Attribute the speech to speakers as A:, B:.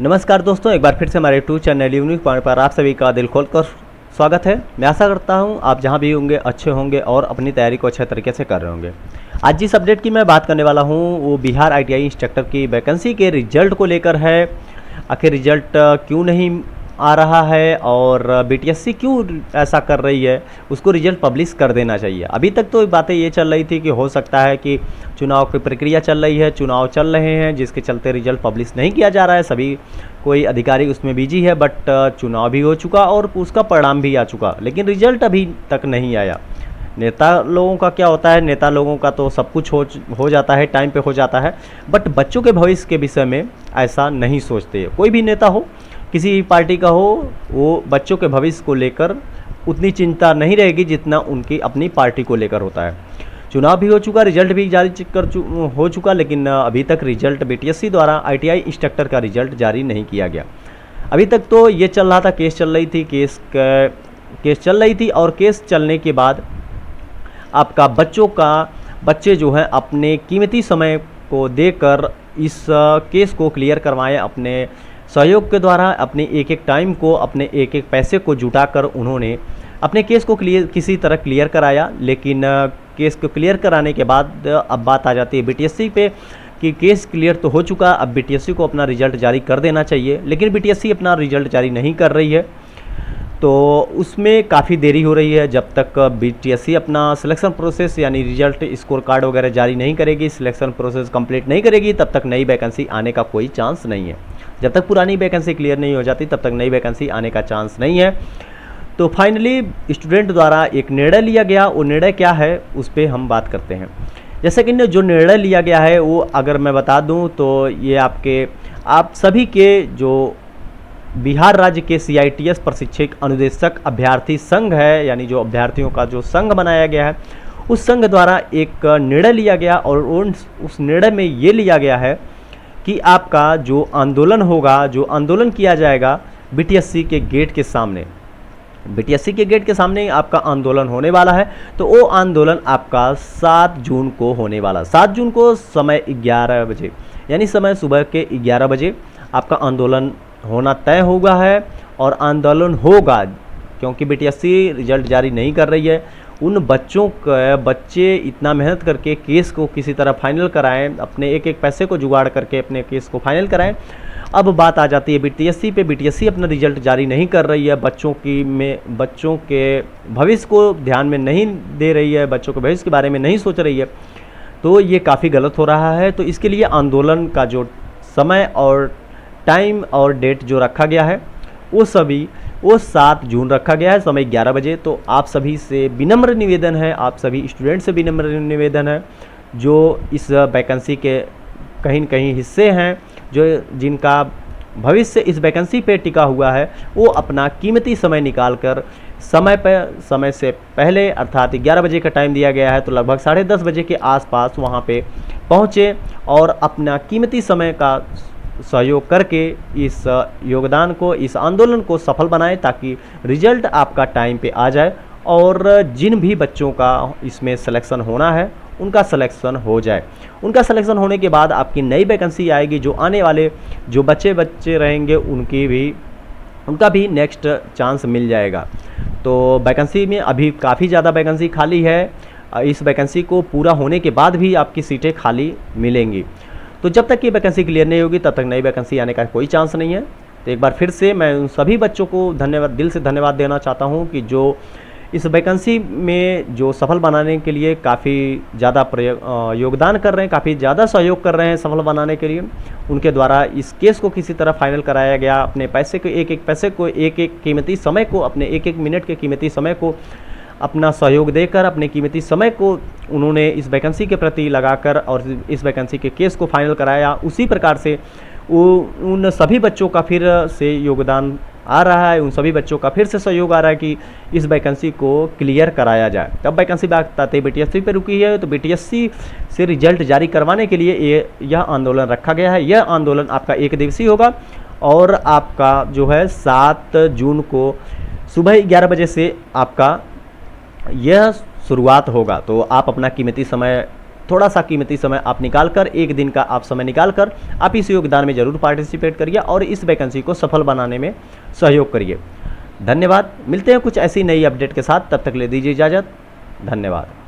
A: नमस्कार दोस्तों, एक बार फिर से हमारे यूट्यूब चैनल यूनिक पॉइंट पर आप सभी का दिल खोलकर स्वागत है। मैं आशा करता हूं आप जहां भी होंगे अच्छे होंगे और अपनी तैयारी को अच्छे तरीके से कर रहे होंगे। आज जिस अपडेट की मैं बात करने वाला हूं वो बिहार आईटीआई इंस्ट्रक्टर की वैकेंसी के रिजल्ट को लेकर है। आखिर रिजल्ट क्यों नहीं आ रहा है और बीटीएससी क्यों ऐसा कर रही है, उसको रिजल्ट पब्लिश कर देना चाहिए। अभी तक तो बातें ये चल रही थी कि हो सकता है कि चुनाव की प्रक्रिया चल रही है, चुनाव चल रहे हैं जिसके चलते रिजल्ट पब्लिश नहीं किया जा रहा है, सभी कोई अधिकारी उसमें बिजी है। बट चुनाव भी हो चुका और उसका परिणाम भी आ चुका, लेकिन रिजल्ट अभी तक नहीं आया। नेता लोगों का क्या होता है, नेता लोगों का तो सब कुछ हो जाता है, टाइम पे हो जाता है, बट बच्चों के भविष्य के विषय में ऐसा नहीं सोचते। कोई भी नेता हो, किसी भी पार्टी का हो, वो बच्चों के भविष्य को लेकर उतनी चिंता नहीं रहेगी जितना उनकी अपनी पार्टी को लेकर होता है। चुनाव भी हो चुका, रिजल्ट भी जारी हो चुका, लेकिन अभी तक रिजल्ट बीटीएससी द्वारा आईटीआई इंस्ट्रक्टर का रिजल्ट जारी नहीं किया गया। अभी तक तो ये चल रहा था, केस चल रही थी, केस चल रही थी और केस चलने के बाद आपका बच्चे जो हैं अपने कीमती समय को देकर इस केस को क्लियर करवाएं। अपने सहयोग के द्वारा अपने एक एक टाइम को, अपने एक एक पैसे को जुटाकर उन्होंने अपने केस को किसी तरह क्लियर कराया। लेकिन केस को क्लियर कराने के बाद अब बात आ जाती है बीटीएससी पे कि केस क्लियर तो हो चुका, अब बीटीएससी को अपना रिजल्ट जारी कर देना चाहिए। लेकिन बीटीएससी अपना रिजल्ट जारी नहीं कर रही है, तो उसमें काफ़ी देरी हो रही है। जब तक बीटीएससी अपना सिलेक्शन प्रोसेस यानी रिजल्ट स्कोर कार्ड वगैरह जारी नहीं करेगी, सिलेक्शन प्रोसेस कंप्लीट नहीं करेगी, तब तक नई वैकेंसी आने का कोई चांस नहीं है। जब तक पुरानी वैकेंसी क्लियर नहीं हो जाती तब तक नई वैकेंसी आने का चांस नहीं है। तो फाइनली स्टूडेंट द्वारा एक निर्णय लिया गया, वो निर्णय क्या है उस पर हम बात करते हैं। जैसे कि जो निर्णय लिया गया है वो अगर मैं बता दूं तो ये आप सभी के जो बिहार राज्य के सीआईटीएस प्रशिक्षक अनुदेशक अभ्यर्थी संघ है, यानी जो अभ्यर्थियों का जो संघ बनाया गया है, उस संघ द्वारा एक निर्णय लिया गया और उस निर्णय में ये लिया गया है कि आपका जो आंदोलन होगा, जो आंदोलन किया जाएगा बीटीएससी के गेट के सामने, बीटीएससी के गेट के सामने आपका आंदोलन होने वाला है। तो वो आंदोलन आपका 7 जून को होने वाला, 7 जून को समय 11 बजे, यानी समय सुबह के 11 बजे आपका आंदोलन होना तय होगा है। और आंदोलन होगा क्योंकि बीटीएससी रिजल्ट जारी नहीं कर रही है। उन बच्चे इतना मेहनत करके केस को किसी तरह फाइनल कराएं, अपने एक एक पैसे को जुगाड़ करके अपने केस को फाइनल कराएं। अब बात आ जाती है बीटीएससी पे। बीटीएससी अपना रिजल्ट जारी नहीं कर रही है, बच्चों के भविष्य को ध्यान में नहीं दे रही है, बच्चों के भविष्य के बारे में नहीं सोच रही है, तो ये काफ़ी गलत हो रहा है। तो इसके लिए आंदोलन का जो समय और टाइम और डेट जो रखा गया है वो 7 जून रखा गया है, समय 11 बजे। तो आप सभी से विनम्र निवेदन है, आप सभी स्टूडेंट से विनम्र निवेदन है जो इस वैकेंसी के कहीं न कहीं हिस्से हैं, जो जिनका भविष्य इस वैकेंसी पे टिका हुआ है, वो अपना कीमती समय निकाल कर समय से पहले अर्थात 11 बजे का टाइम दिया गया है, तो लगभग 10:30 बजे के आसपास वहाँ पे पहुँचे और अपना कीमती समय का सहयोग करके इस योगदान को, इस आंदोलन को सफल बनाएं ताकि रिजल्ट आपका टाइम पे आ जाए और जिन भी बच्चों का इसमें सिलेक्शन होना है उनका सिलेक्शन हो जाए। उनका सिलेक्शन होने के बाद आपकी नई वैकेंसी आएगी, जो आने वाले जो बच्चे रहेंगे उनका भी नेक्स्ट चांस मिल जाएगा। तो वैकेंसी में अभी काफ़ी ज़्यादा वैकेंसी खाली है, इस वैकेंसी को पूरा होने के बाद भी आपकी सीटें खाली मिलेंगी। तो जब तक ये वैकेंसी क्लियर नहीं होगी तब तक नई वैकेंसी आने का कोई चांस नहीं है। तो एक बार फिर से मैं उन सभी बच्चों को दिल से धन्यवाद देना चाहता हूँ कि जो इस वैकेंसी में जो सफल बनाने के लिए काफ़ी ज़्यादा योगदान कर रहे हैं, काफ़ी ज़्यादा सहयोग कर रहे हैं सफल बनाने के लिए। उनके द्वारा इस केस को किसी तरह फाइनल कराया गया, अपने पैसे को, एक एक पैसे को, एक एक कीमती समय को, अपने एक एक मिनट के कीमती समय को अपना सहयोग देकर, अपने कीमती समय को उन्होंने इस वैकेंसी के प्रति लगाकर और इस वैकेंसी के केस को फाइनल कराया। उसी प्रकार से उन सभी बच्चों का फिर से योगदान आ रहा है, उन सभी बच्चों का फिर से सहयोग आ रहा है कि इस वैकेंसी को क्लियर कराया जाए। तब वैकेंसी बात आते ही बीटीएससी पे रुकी है, तो बीटीएससी से रिजल्ट जारी करवाने के लिए यह आंदोलन रखा गया है। यह आंदोलन आपका 1 दिवसीय होगा और आपका जो है 7 जून को सुबह 11 बजे से आपका यह शुरुआत होगा। तो आप अपना कीमती समय थोड़ा सा कीमती समय आप निकाल कर, एक दिन का आप समय निकाल कर आप इस योगदान में ज़रूर पार्टिसिपेट करिए और इस वैकेंसी को सफल बनाने में सहयोग करिए। धन्यवाद। मिलते हैं कुछ ऐसी नई अपडेट के साथ, तब तक ले दीजिए इजाज़त। धन्यवाद।